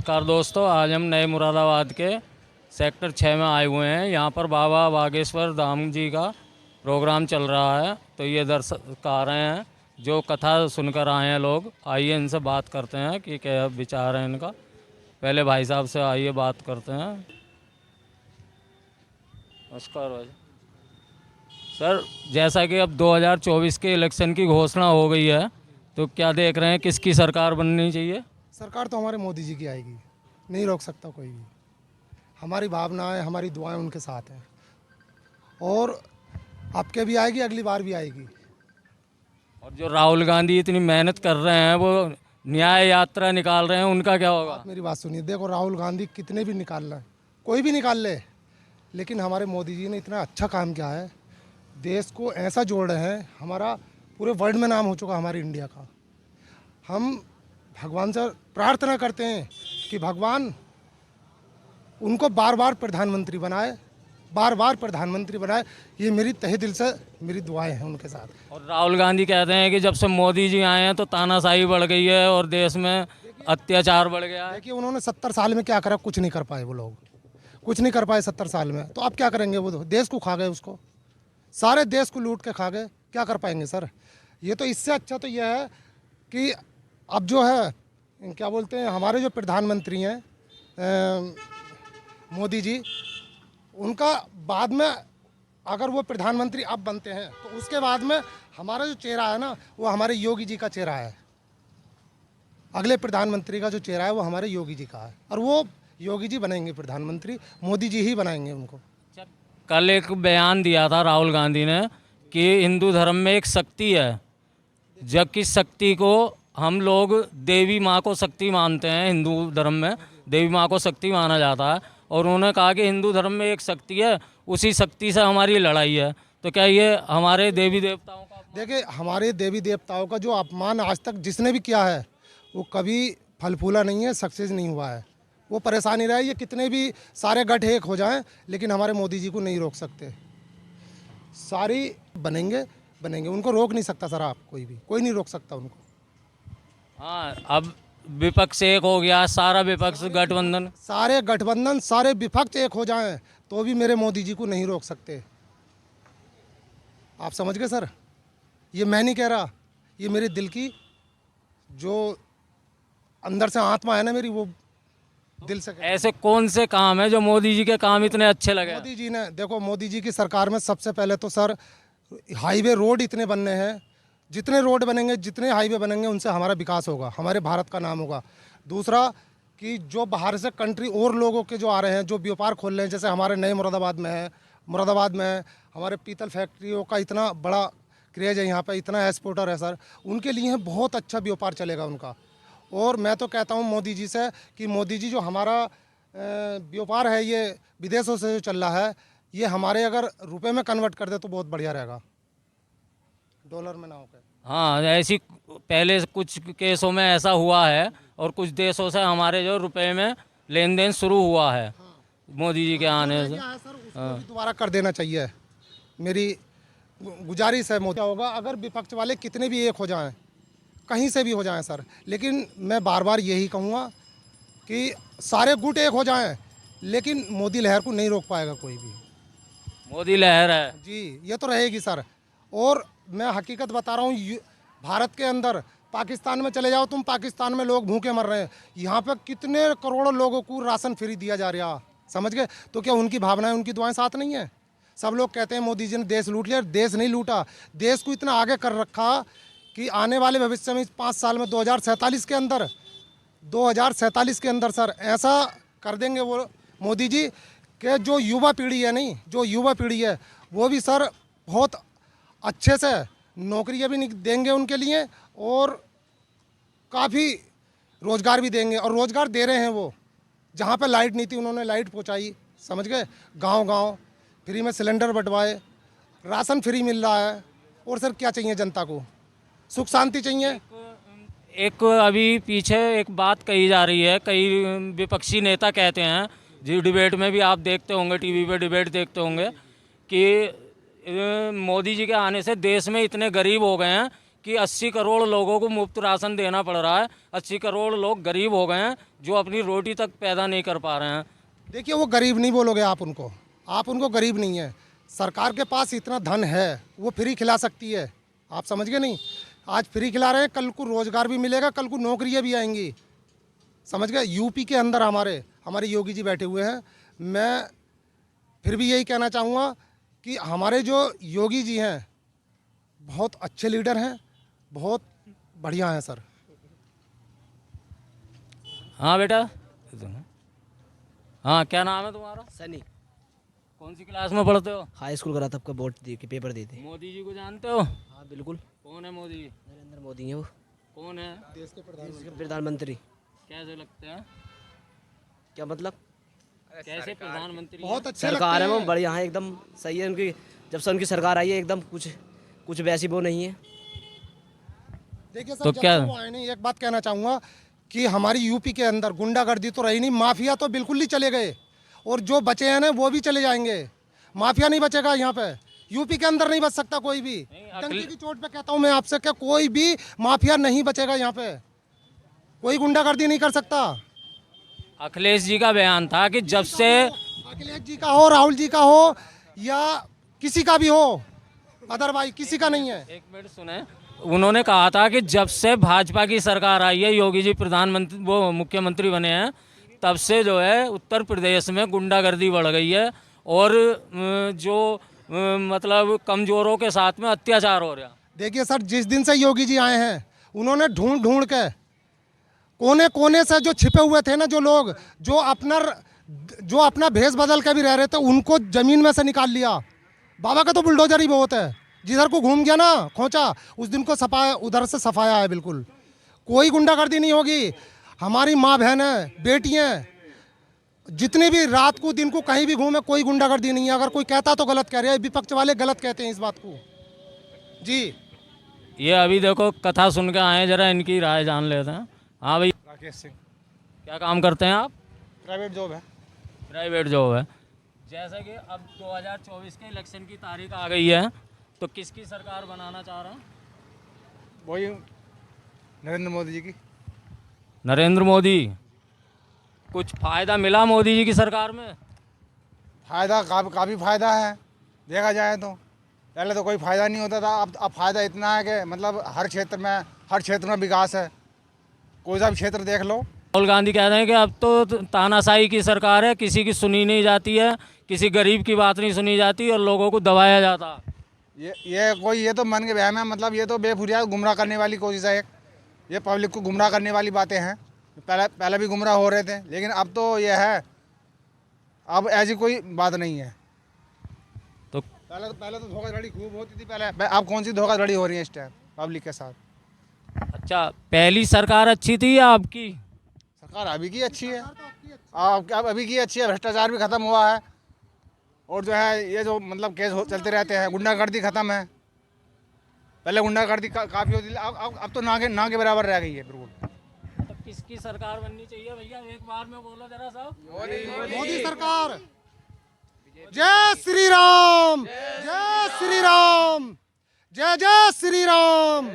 नमस्कार दोस्तों, आज हम नए मुरादाबाद के सेक्टर 6 में आए हुए हैं। यहाँ पर बाबा बागेश्वर धाम जी का प्रोग्राम चल रहा है, तो ये दर्शक आ रहे हैं जो कथा सुनकर आए हैं लोग। आइए इनसे बात करते हैं कि क्या विचार है इनका। पहले भाई साहब से आइए बात करते हैं। नमस्कार भाई सर, जैसा कि अब 2024 के इलेक्शन की घोषणा हो गई है, तो क्या देख रहे हैं किसकी सरकार बननी चाहिए? सरकार तो हमारे मोदी जी की आएगी, नहीं रोक सकता कोई भी। हमारी भावनाएं, हमारी दुआएं उनके साथ हैं और अब के भी आएगी, अगली बार भी आएगी। और जो राहुल गांधी इतनी मेहनत कर रहे हैं, वो न्याय यात्रा निकाल रहे हैं, उनका क्या होगा? आप मेरी बात सुनिए, देखो राहुल गांधी कितने भी निकाल लें, कोई भी निकाल ले, लेकिन हमारे मोदी जी ने इतना अच्छा काम किया है, देश को ऐसा जोड़ रहे हैं। हमारा पूरे वर्ल्ड में नाम हो चुका हमारे इंडिया का। हम भगवान से प्रार्थना करते हैं कि भगवान उनको बार बार प्रधानमंत्री बनाए, बार बार प्रधानमंत्री बनाए। ये मेरी तहे दिल से मेरी दुआएं हैं उनके साथ। और राहुल गांधी कहते हैं कि जब से मोदी जी आए हैं तो तानाशाही बढ़ गई है और देश में अत्याचार बढ़ गया है। देखिए उन्होंने 70 साल में क्या करा, कुछ नहीं कर पाए वो लोग, कुछ नहीं कर पाए 70 साल में। तो अब क्या करेंगे? वो देश को खा गए, उसको सारे देश को लूट के खा गए, क्या कर पाएंगे सर? ये तो इससे अच्छा तो यह है कि अब जो है क्या बोलते हैं, हमारे जो प्रधानमंत्री हैं मोदी जी, उनका बाद में अगर वो प्रधानमंत्री अब बनते हैं तो उसके बाद में हमारा जो चेहरा है ना, वो हमारे योगी जी का चेहरा है। अगले प्रधानमंत्री का जो चेहरा है वो हमारे योगी जी का है, और वो योगी जी बनेंगे प्रधानमंत्री, मोदी जी ही बनाएंगे उनको। कल एक बयान दिया था राहुल गांधी ने कि हिंदू धर्म में एक शक्ति है, जबकि शक्ति को हम लोग देवी माँ को शक्ति मानते हैं। हिंदू धर्म में देवी माँ को शक्ति माना जाता है, और उन्होंने कहा कि हिंदू धर्म में एक शक्ति है, उसी शक्ति से हमारी लड़ाई है। तो क्या ये हमारे देवी देवताओं का? देखिए हमारे देवी देवताओं का जो अपमान आज तक जिसने भी किया है वो कभी फल फूला नहीं है, सक्सेस नहीं हुआ है। वो परेशानी रहा है, ये कितने भी सारे गठ एक हो जाएं, लेकिन हमारे मोदी जी को नहीं रोक सकते। सारी बनेंगे बनेंगे, उनको रोक नहीं सकता सर, आप कोई नहीं रोक सकता उनको। हाँ, अब विपक्ष एक हो गया, सारा विपक्ष गठबंधन, सारे गठबंधन, सारे विपक्ष एक हो जाएं तो भी मेरे मोदी जी को नहीं रोक सकते। आप समझ गए सर? ये मैं नहीं कह रहा, ये मेरे दिल की जो अंदर से आत्मा है ना मेरी, वो दिल से ऐसे कौन से काम है जो मोदी जी के काम इतने अच्छे लगे? मोदी जी ने, देखो मोदी जी की सरकार में सबसे पहले तो सर हाईवे रोड इतने बनने हैं, जितने रोड बनेंगे, जितने हाईवे बनेंगे, उनसे हमारा विकास होगा, हमारे भारत का नाम होगा। दूसरा कि जो बाहर से कंट्री और लोगों के जो आ रहे हैं, जो व्यापार खोल रहे हैं, जैसे हमारे नए मुरादाबाद में है, हमारे पीतल फैक्ट्रियों का इतना बड़ा क्रेज है यहाँ पे, इतना एक्सपोर्टर है सर, उनके लिए बहुत अच्छा व्यापार चलेगा उनका। और मैं तो कहता हूँ मोदी जी से कि मोदी जी जो हमारा व्यापार है ये विदेशों से जो चल रहा है, ये हमारे अगर रुपए में कन्वर्ट कर दे तो बहुत बढ़िया रहेगा, डॉलर में ना होकर। हाँ, ऐसी पहले कुछ केसों में ऐसा हुआ है, और कुछ देशों से हमारे जो रुपए में लेन देन शुरू हुआ है मोदी जी के आने से। सर उसको भी दोबारा कर देना चाहिए, मेरी गुजारिश है। मोदी होगा अगर विपक्ष वाले कितने भी एक हो जाएं, कहीं से भी हो जाएं सर, लेकिन मैं बार बार यही कहूँगा कि सारे गुट एक हो जाएं, लेकिन मोदी लहर को नहीं रोक पाएगा कोई भी। मोदी लहर है जी, ये तो रहेगी सर। और मैं हकीकत बता रहा हूँ, भारत के अंदर पाकिस्तान में चले जाओ तुम, पाकिस्तान में लोग भूखे मर रहे हैं, यहाँ पे कितने करोड़ों लोगों को राशन फ्री दिया जा रहा, समझ गए? तो क्या उनकी भावनाएं, उनकी दुआएं साथ नहीं है? सब लोग कहते हैं मोदी जी ने देश लूट लिया, देश नहीं लूटा, देश को इतना आगे कर रखा कि आने वाले भविष्य में 5 साल में 2047 के अंदर सर ऐसा कर देंगे वो मोदी जी कि जो युवा पीढ़ी है, नहीं जो युवा पीढ़ी है वो भी सर बहुत अच्छे से नौकरियां भी देंगे उनके लिए, और काफ़ी रोज़गार भी देंगे, और रोज़गार दे रहे हैं वो। जहाँ पे लाइट नहीं थी उन्होंने लाइट पहुँचाई, समझ गए? गांव-गांव फ्री में सिलेंडर बंटवाए, राशन फ्री मिल रहा है। और सर क्या चाहिए जनता को? सुख शांति चाहिए। एक अभी पीछे एक बात कही जा रही है, कई विपक्षी नेता कहते हैं, जी डिबेट में भी आप देखते होंगे, टीवी पे डिबेट देखते होंगे, कि मोदी जी के आने से देश में इतने गरीब हो गए हैं कि 80 करोड़ लोगों को मुफ्त राशन देना पड़ रहा है। 80 करोड़ लोग गरीब हो गए हैं, जो अपनी रोटी तक पैदा नहीं कर पा रहे हैं। देखिए वो गरीब नहीं बोलोगे आप उनको गरीब नहीं है। सरकार के पास इतना धन है, वो फ्री खिला सकती है। आप समझ गए नहीं? आज फ्री खिला रहे हैं, कल को रोजगार भी मिलेगा, कल को नौकरियां भी आएंगी। समझ गए? यूपी के अंदर हमारे योगी जी बैठे हुए हैं। मैं फिर भी यही कहना चाहूँगा कि हमारे जो योगी जी हैं बहुत अच्छे लीडर हैं, बहुत बढ़िया हैं सर। हाँ बेटा, हाँ क्या नाम है तुम्हारा? सनी। कौन सी क्लास में पढ़ते हो? हाई स्कूल करा था, आपका बोर्ड दे के पेपर दिए थे। मोदी जी को जानते हो? हाँ बिल्कुल। कौन है मोदी? नरेंद्र मोदी है वो, कौन है? देश के प्रधानमंत्री। कैसे लगते हैं? क्या मतलब? कैसे प्रधानमंत्री? बहुत अच्छे सरकार है लगते वो हैं। बढ़िया है, एकदम सही है उनकी। जब से उनकी सरकार आई है एकदम कुछ वैसी वो नहीं है। देखिए सर, तो जब क्या- से वो आए नहीं, एक बात कहना चाहूँगा कि हमारी यूपी के अंदर गुंडागर्दी तो रही नहीं, माफिया तो बिल्कुल ही चले गए, और जो बचे हैं ना वो भी चले जाएंगे। माफिया नहीं बचेगा यहाँ पे, यूपी के अंदर नहीं बच सकता कोई भी। डंके की चोट पे कहता हूँ मैं आपसे, क्या कोई भी माफिया नहीं बचेगा यहाँ पे, कोई गुंडागर्दी नहीं कर सकता। अखिलेश जी का बयान था कि जब से अखिलेश जी का हो, राहुल जी का हो, या किसी का भी हो, अदरवाइज किसी का नहीं है। एक मिनट सुने, उन्होंने कहा था कि जब से भाजपा की सरकार आई है, योगी जी प्रधानमंत्री वो मुख्यमंत्री बने हैं, तब से जो है उत्तर प्रदेश में गुंडागर्दी बढ़ गई है, और मतलब कमजोरों के साथ में अत्याचार हो रहा। देखिए सर, जिस दिन से योगी जी आए हैं, उन्होंने ढूंढ ढूंढ के कोने कोने से जो छिपे हुए थे ना, जो लोग जो अपना भेष बदल के भी रह रहे थे, उनको जमीन में से निकाल लिया। बाबा का तो बुलडोजर ही बहुत है, जिधर को घूम गया ना खोचा, उस दिन को सफाया, उधर से सफाया है बिल्कुल। कोई गुंडागर्दी नहीं होगी। हमारी माँ बहनें, बेटियाँ, जितने भी रात को दिन को कहीं भी घूमे, कोई गुंडागर्दी नहीं है। अगर कोई कहता तो गलत कह रहे हैं, विपक्ष वाले गलत कहते हैं इस बात को जी। ये अभी देखो कथा सुन के आए, जरा इनकी राय जान लेते हैं। हाँ भाई, राकेश सिंह। क्या काम करते हैं आप? प्राइवेट जॉब है। प्राइवेट जॉब है। जैसे कि अब 2024 के इलेक्शन की तारीख आ गई है, तो किसकी सरकार बनाना चाह रहे हैं? वही नरेंद्र मोदी जी की। नरेंद्र मोदी। कुछ फ़ायदा मिला मोदी जी की सरकार में? फ़ायदा काफ़ी फ़ायदा है, देखा जाए तो। पहले तो कोई फ़ायदा नहीं होता था, अब फ़ायदा इतना है कि मतलब हर क्षेत्र में विकास है। कोई सा भी क्षेत्र देख लो। राहुल गांधी कह रहे हैं कि अब तो तानाशाही की सरकार है, किसी की सुनी नहीं जाती है, किसी गरीब की बात नहीं सुनी जाती और लोगों को दबाया जाता। ये तो मन के वहम है, मतलब ये तो बेबुनियाद गुमराह करने वाली कोशिश है। ये पब्लिक को गुमराह करने वाली बातें हैं। पहले भी गुमराह हो रहे थे, लेकिन अब तो ये है, अब ऐसी कोई बात नहीं है। तो पहले तो धोखाधड़ी खूब होती थी पहले, अब कौन सी धोखाधड़ी हो रही है इस टाइम पब्लिक के साथ? अच्छा, पहली सरकार अच्छी थी या आपकी? सरकार अभी की अच्छी है, अब अभी की अच्छी है। भ्रष्टाचार भी खत्म हुआ है, और जो है ये जो मतलब केस चलते रहते हैं, गुंडागर्दी खत्म है। पहले गुंडागर्दी काफ़ी होती थी, अब तो ना के बराबर रह गई है बिल्कुल। तो किसकी सरकार बननी चाहिए भैया, एक बार में बोलो जरा साहब। मोदी सरकार। जय श्री राम, जय श्री राम, जय जय श्री राम।